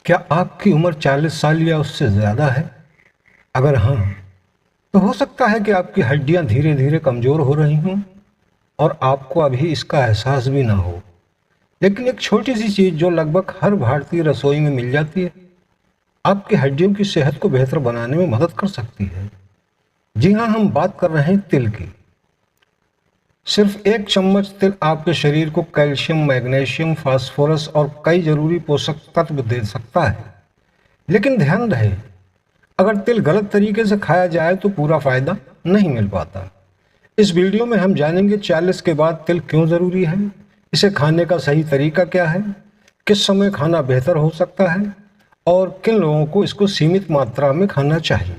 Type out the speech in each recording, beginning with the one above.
क्या आपकी उम्र 40 साल या उससे ज़्यादा है? अगर हाँ, तो हो सकता है कि आपकी हड्डियां धीरे धीरे कमज़ोर हो रही हों और आपको अभी इसका एहसास भी ना हो। लेकिन एक छोटी सी चीज़ जो लगभग हर भारतीय रसोई में मिल जाती है, आपकी हड्डियों की सेहत को बेहतर बनाने में मदद कर सकती है। जी हाँ, हम बात कर रहे हैं तिल की। सिर्फ एक चम्मच तिल आपके शरीर को कैल्शियम, मैग्नीशियम, फास्फोरस और कई जरूरी पोषक तत्व दे सकता है। लेकिन ध्यान रहे, अगर तिल गलत तरीके से खाया जाए तो पूरा फायदा नहीं मिल पाता। इस वीडियो में हम जानेंगे 40 के बाद तिल क्यों जरूरी है, इसे खाने का सही तरीका क्या है, किस समय खाना बेहतर हो सकता है और किन लोगों को इसको सीमित मात्रा में खाना चाहिए।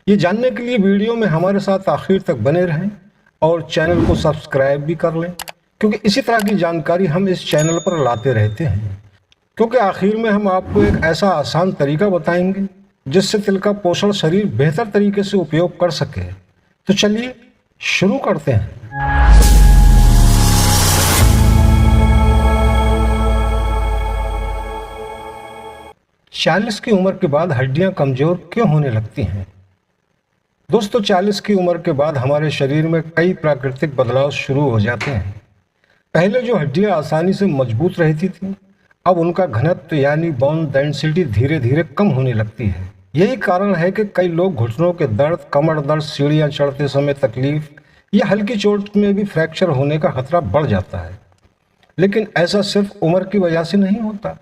ये जानने के लिए वीडियो में हमारे साथ आखिर तक बने रहें और चैनल को सब्सक्राइब भी कर लें, क्योंकि इसी तरह की जानकारी हम इस चैनल पर लाते रहते हैं। क्योंकि आखिर में हम आपको एक ऐसा आसान तरीका बताएंगे जिससे तिल का पोषण शरीर बेहतर तरीके से उपयोग कर सके। तो चलिए शुरू करते हैं। 40 की उम्र के बाद हड्डियां कमजोर क्यों होने लगती हैं? दोस्तों, 40 की उम्र के बाद हमारे शरीर में कई प्राकृतिक बदलाव शुरू हो जाते हैं। पहले जो हड्डियां आसानी से मजबूत रहती थीं, अब उनका घनत्व यानी बोन डेंसिटी धीरे धीरे कम होने लगती है। यही कारण है कि कई लोग घुटनों के दर्द, कमर दर्द, सीढ़ियां चढ़ते समय तकलीफ या हल्की चोट में भी फ्रैक्चर होने का खतरा बढ़ जाता है। लेकिन ऐसा सिर्फ उम्र की वजह से नहीं होता।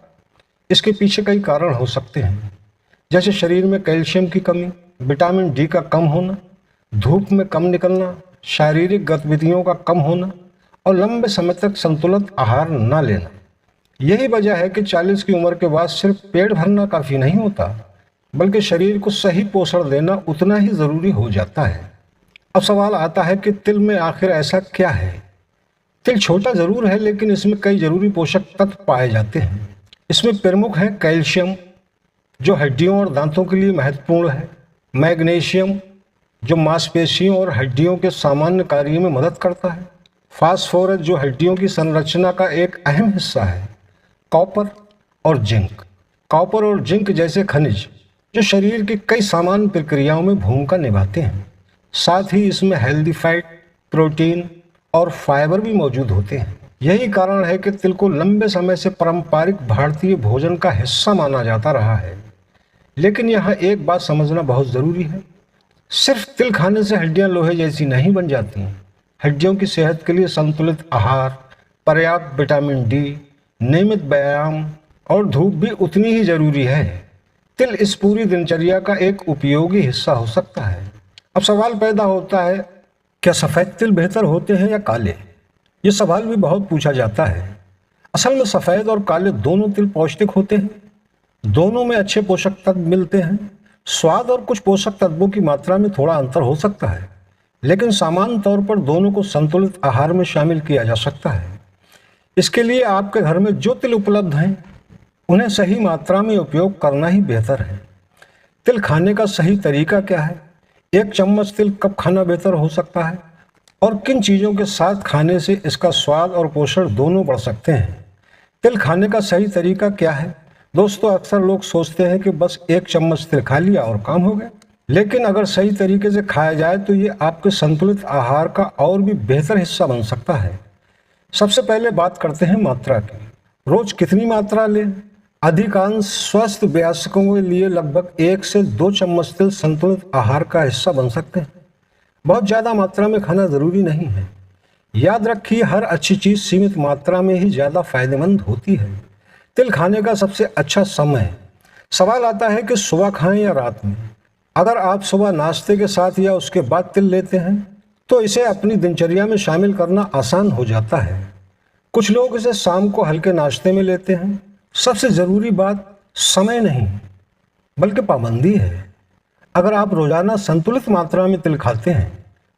इसके पीछे कई कारण हो सकते हैं, जैसे शरीर में कैल्शियम की कमी, विटामिन डी का कम होना, धूप में कम निकलना, शारीरिक गतिविधियों का कम होना और लंबे समय तक संतुलित आहार न लेना। यही वजह है कि 40 की उम्र के बाद सिर्फ पेट भरना काफ़ी नहीं होता, बल्कि शरीर को सही पोषण देना उतना ही ज़रूरी हो जाता है। अब सवाल आता है कि तिल में आखिर ऐसा क्या है? तिल छोटा ज़रूर है, लेकिन इसमें कई ज़रूरी पोषक तत्व पाए जाते हैं। इसमें प्रमुख है कैल्शियम, जो हड्डियों और दांतों के लिए महत्वपूर्ण है, मैग्नीशियम, जो मांसपेशियों और हड्डियों के सामान्य कार्य में मदद करता है, फास्फोरस, जो हड्डियों की संरचना का एक अहम हिस्सा है, कॉपर और जिंक। कॉपर और जिंक जैसे खनिज जो शरीर की कई सामान्य प्रक्रियाओं में भूमिका निभाते हैं। साथ ही इसमें हेल्दी फैट, प्रोटीन और फाइबर भी मौजूद होते हैं। यही कारण है कि तिल को लंबे समय से पारंपरिक भारतीय भोजन का हिस्सा माना जाता रहा है। लेकिन यहाँ एक बात समझना बहुत ज़रूरी है, सिर्फ तिल खाने से हड्डियाँ लोहे जैसी नहीं बन जाती हैं। हड्डियों की सेहत के लिए संतुलित आहार, पर्याप्त विटामिन डी, नियमित व्यायाम और धूप भी उतनी ही ज़रूरी है। तिल इस पूरी दिनचर्या का एक उपयोगी हिस्सा हो सकता है। अब सवाल पैदा होता है, क्या सफ़ेद तिल बेहतर होते हैं या काले? ये सवाल भी बहुत पूछा जाता है। असल में सफ़ेद और काले दोनों तिल पौष्टिक होते हैं। दोनों में अच्छे पोषक तत्व मिलते हैं। स्वाद और कुछ पोषक तत्वों की मात्रा में थोड़ा अंतर हो सकता है, लेकिन सामान्य तौर पर दोनों को संतुलित आहार में शामिल किया जा सकता है। इसके लिए आपके घर में जो तिल उपलब्ध हैं, उन्हें सही मात्रा में उपयोग करना ही बेहतर है। तिल खाने का सही तरीका क्या है? एक चम्मच तिल कब खाना बेहतर हो सकता है और किन चीज़ों के साथ खाने से इसका स्वाद और पोषण दोनों बढ़ सकते हैं? तिल खाने का सही तरीका क्या है? दोस्तों, अक्सर लोग सोचते हैं कि बस एक चम्मच तिल खा लिया और काम हो गया। लेकिन अगर सही तरीके से खाया जाए तो ये आपके संतुलित आहार का और भी बेहतर हिस्सा बन सकता है। सबसे पहले बात करते हैं मात्रा की। रोज कितनी मात्रा लें? अधिकांश स्वस्थ वयस्कों के लिए लगभग 1 से 2 चम्मच तिल संतुलित आहार का हिस्सा बन सकते हैं। बहुत ज़्यादा मात्रा में खाना ज़रूरी नहीं है। याद रखिए, हर अच्छी चीज़ सीमित मात्रा में ही ज़्यादा फायदेमंद होती है। तिल खाने का सबसे अच्छा समय, सवाल आता है कि सुबह खाएं या रात में। अगर आप सुबह नाश्ते के साथ या उसके बाद तिल लेते हैं तो इसे अपनी दिनचर्या में शामिल करना आसान हो जाता है। कुछ लोग इसे शाम को हल्के नाश्ते में लेते हैं। सबसे ज़रूरी बात समय नहीं, बल्कि पाबंदी है। अगर आप रोज़ाना संतुलित मात्रा में तिल खाते हैं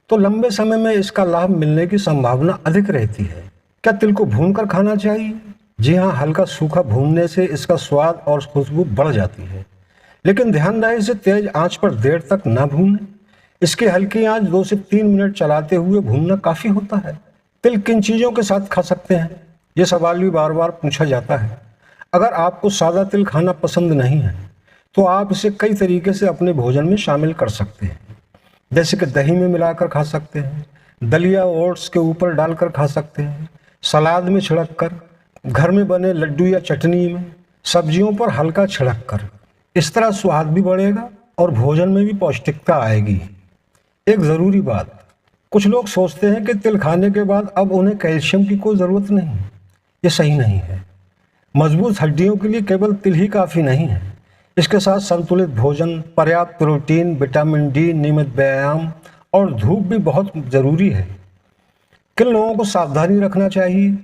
तो लंबे समय में इसका लाभ मिलने की संभावना अधिक रहती है। क्या तिल को भूनकर खाना चाहिए? जी हाँ, हल्का सूखा भूनने से इसका स्वाद और खुशबू बढ़ जाती है। लेकिन ध्यान रहे, इसे तेज आंच पर देर तक ना भूनें। इसकी हल्की आंच 2 से 3 मिनट चलाते हुए भूनना काफ़ी होता है। तिल किन चीज़ों के साथ खा सकते हैं? ये सवाल भी बार बार पूछा जाता है। अगर आपको सादा तिल खाना पसंद नहीं है तो आप इसे कई तरीके से अपने भोजन में शामिल कर सकते हैं। जैसे कि दही में मिलाकर खा सकते हैं, दलिया ओट्स के ऊपर डालकर खा सकते हैं, सलाद में छिड़क कर, घर में बने लड्डू या चटनी में, सब्जियों पर हल्का छिड़क कर। इस तरह स्वाद भी बढ़ेगा और भोजन में भी पौष्टिकता आएगी। एक ज़रूरी बात, कुछ लोग सोचते हैं कि तिल खाने के बाद अब उन्हें कैल्शियम की कोई ज़रूरत नहीं। ये सही नहीं है। मजबूत हड्डियों के लिए केवल तिल ही काफ़ी नहीं है। इसके साथ संतुलित भोजन, पर्याप्त प्रोटीन, विटामिन डी, नियमित व्यायाम और धूप भी बहुत ज़रूरी है। किन लोगों को सावधानी रखना चाहिए?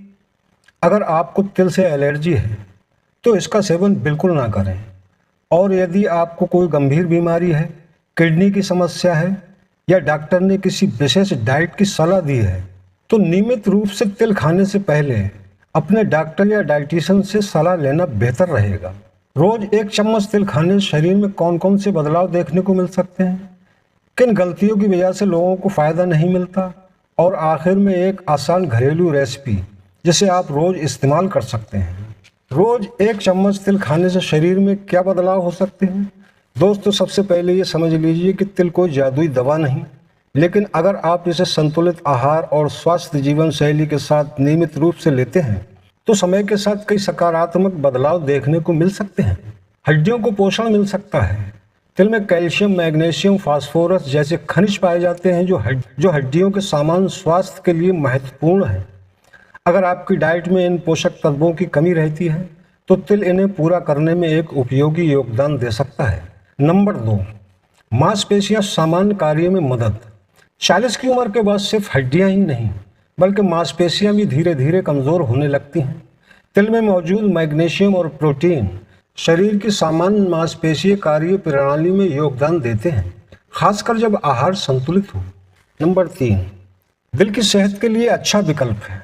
अगर आपको तिल से एलर्जी है तो इसका सेवन बिल्कुल ना करें। और यदि आपको कोई गंभीर बीमारी है, किडनी की समस्या है या डॉक्टर ने किसी विशेष डाइट की सलाह दी है तो नियमित रूप से तिल खाने से पहले अपने डॉक्टर या डाइटिशियन से सलाह लेना बेहतर रहेगा। रोज 1 चम्मच तिल खाने से शरीर में कौन कौन से बदलाव देखने को मिल सकते हैं, किन गलतियों की वजह से लोगों को फ़ायदा नहीं मिलता, और आखिर में एक आसान घरेलू रेसिपी जिसे आप रोज़ इस्तेमाल कर सकते हैं। रोज़ 1 चम्मच तिल खाने से शरीर में क्या बदलाव हो सकते हैं? दोस्तों, सबसे पहले ये समझ लीजिए कि तिल कोई जादुई दवा नहीं, लेकिन अगर आप इसे संतुलित आहार और स्वस्थ जीवन शैली के साथ नियमित रूप से लेते हैं तो समय के साथ कई सकारात्मक बदलाव देखने को मिल सकते हैं। हड्डियों को पोषण मिल सकता है। तिल में कैल्शियम, मैग्नीशियम, फास्फोरस जैसे खनिज पाए जाते हैं जो हड्डियों के सामान्य स्वास्थ्य के लिए महत्वपूर्ण है। अगर आपकी डाइट में इन पोषक तत्वों की कमी रहती है तो तिल इन्हें पूरा करने में एक उपयोगी योगदान दे सकता है। नंबर 2, मांसपेशियां सामान्य कार्य में मदद। 40 की उम्र के बाद सिर्फ हड्डियां ही नहीं बल्कि मांसपेशियां भी धीरे धीरे कमज़ोर होने लगती हैं। तिल में मौजूद मैग्नीशियम और प्रोटीन शरीर की सामान्य मांसपेशीय कार्य प्रणाली में योगदान देते हैं, खासकर जब आहार संतुलित हो। नंबर 3, दिल की सेहत के लिए अच्छा विकल्प है।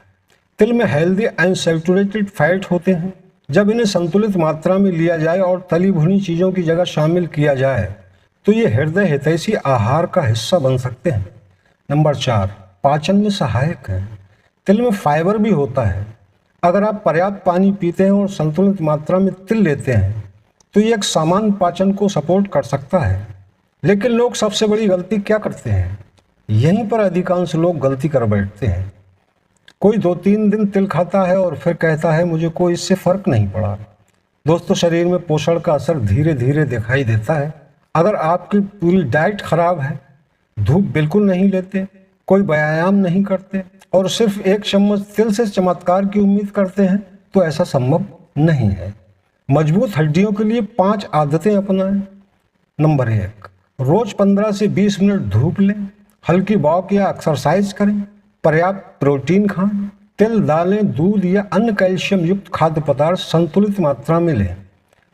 तिल में हेल्दी अनसैचुरेटेड फैट होते हैं। जब इन्हें संतुलित मात्रा में लिया जाए और तली भुनी चीज़ों की जगह शामिल किया जाए तो ये हृदय हितैषी आहार का हिस्सा बन सकते हैं। नंबर 4, पाचन में सहायक है। तिल में फाइबर भी होता है। अगर आप पर्याप्त पानी पीते हैं और संतुलित मात्रा में तिल लेते हैं तो ये एक सामान्य पाचन को सपोर्ट कर सकता है। लेकिन लोग सबसे बड़ी गलती क्या करते हैं? यहीं पर अधिकांश लोग गलती कर बैठते हैं। कोई 2-3 दिन तिल खाता है और फिर कहता है मुझे कोई इससे फ़र्क नहीं पड़ा। दोस्तों, शरीर में पोषण का असर धीरे धीरे दिखाई देता है। अगर आपकी पूरी डाइट खराब है, धूप बिल्कुल नहीं लेते, कोई व्यायाम नहीं करते और सिर्फ 1 चम्मच तिल से चमत्कार की उम्मीद करते हैं तो ऐसा संभव नहीं है। मजबूत हड्डियों के लिए 5 आदतें अपनाएं। नंबर 1, रोज 15 से 20 मिनट धूप लें, हल्की वॉक या एक्सरसाइज करें, पर्याप्त प्रोटीन खाएं, तिल, दालें, दूध या अन्य कैल्शियम युक्त खाद्य पदार्थ संतुलित मात्रा में लें,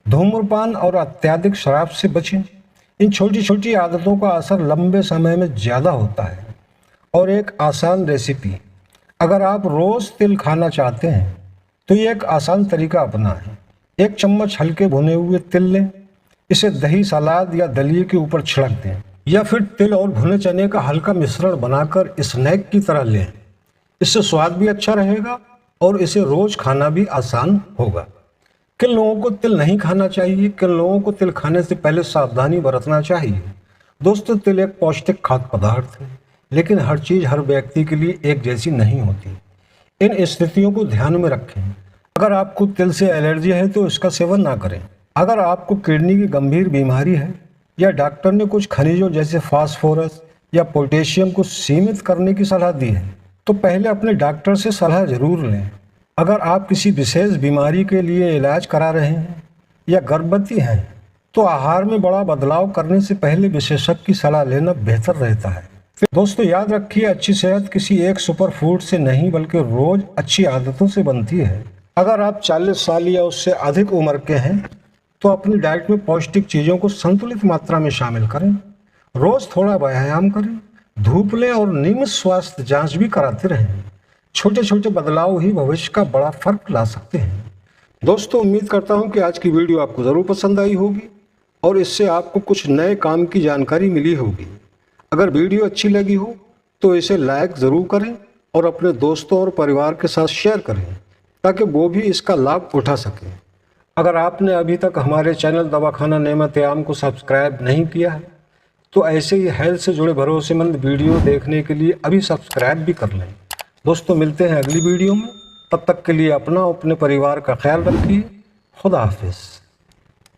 धूम्रपान और अत्यधिक शराब से बचें। इन छोटी छोटी आदतों का असर लंबे समय में ज़्यादा होता है। और एक आसान रेसिपी, अगर आप रोज़ तिल खाना चाहते हैं तो ये एक आसान तरीका अपनाएं। 1 चम्मच हल्के भुने हुए तिल लें, इसे दही, सलाद या दलिए के ऊपर छिड़क दें या फिर तिल और भुने चने का हल्का मिश्रण बनाकर स्नैक की तरह लें। इससे स्वाद भी अच्छा रहेगा और इसे रोज खाना भी आसान होगा। किन लोगों को तिल नहीं खाना चाहिए? किन लोगों को तिल खाने से पहले सावधानी बरतना चाहिए? दोस्तों, तिल एक पौष्टिक खाद्य पदार्थ है, लेकिन हर चीज़ हर व्यक्ति के लिए एक जैसी नहीं होती। इन स्थितियों को ध्यान में रखें। अगर आपको तिल से एलर्जी है तो इसका सेवन ना करें। अगर आपको किडनी की गंभीर बीमारी है या डॉक्टर ने कुछ खनिजों जैसे फास्फोरस या पोटेशियम को सीमित करने की सलाह दी है तो पहले अपने डॉक्टर से सलाह जरूर लें। अगर आप किसी विशेष बीमारी के लिए इलाज करा रहे हैं या गर्भवती हैं तो आहार में बड़ा बदलाव करने से पहले विशेषज्ञ की सलाह लेना बेहतर रहता है। दोस्तों, याद रखिए, अच्छी सेहत किसी एक सुपर फूड से नहीं बल्कि रोज अच्छी आदतों से बनती है। अगर आप 40 साल या उससे अधिक उम्र के हैं तो अपनी डाइट में पौष्टिक चीज़ों को संतुलित मात्रा में शामिल करें, रोज़ थोड़ा व्यायाम करें, धूप लें और नियमित स्वास्थ्य जांच भी कराते रहें। छोटे छोटे बदलाव ही भविष्य का बड़ा फर्क ला सकते हैं। दोस्तों, उम्मीद करता हूं कि आज की वीडियो आपको ज़रूर पसंद आई होगी और इससे आपको कुछ नए काम की जानकारी मिली होगी। अगर वीडियो अच्छी लगी हो तो इसे लाइक ज़रूर करें और अपने दोस्तों और परिवार के साथ शेयर करें ताकि वो भी इसका लाभ उठा सकें। अगर आपने अभी तक हमारे चैनल दवाखाना नेमत आम को सब्सक्राइब नहीं किया है तो ऐसे ही हेल्थ से जुड़े भरोसेमंद वीडियो देखने के लिए अभी सब्सक्राइब भी कर लें। दोस्तों मिलते हैं अगली वीडियो में, तब तक के लिए अपना अपने परिवार का ख्याल रखिए। खुदा हाफिज़।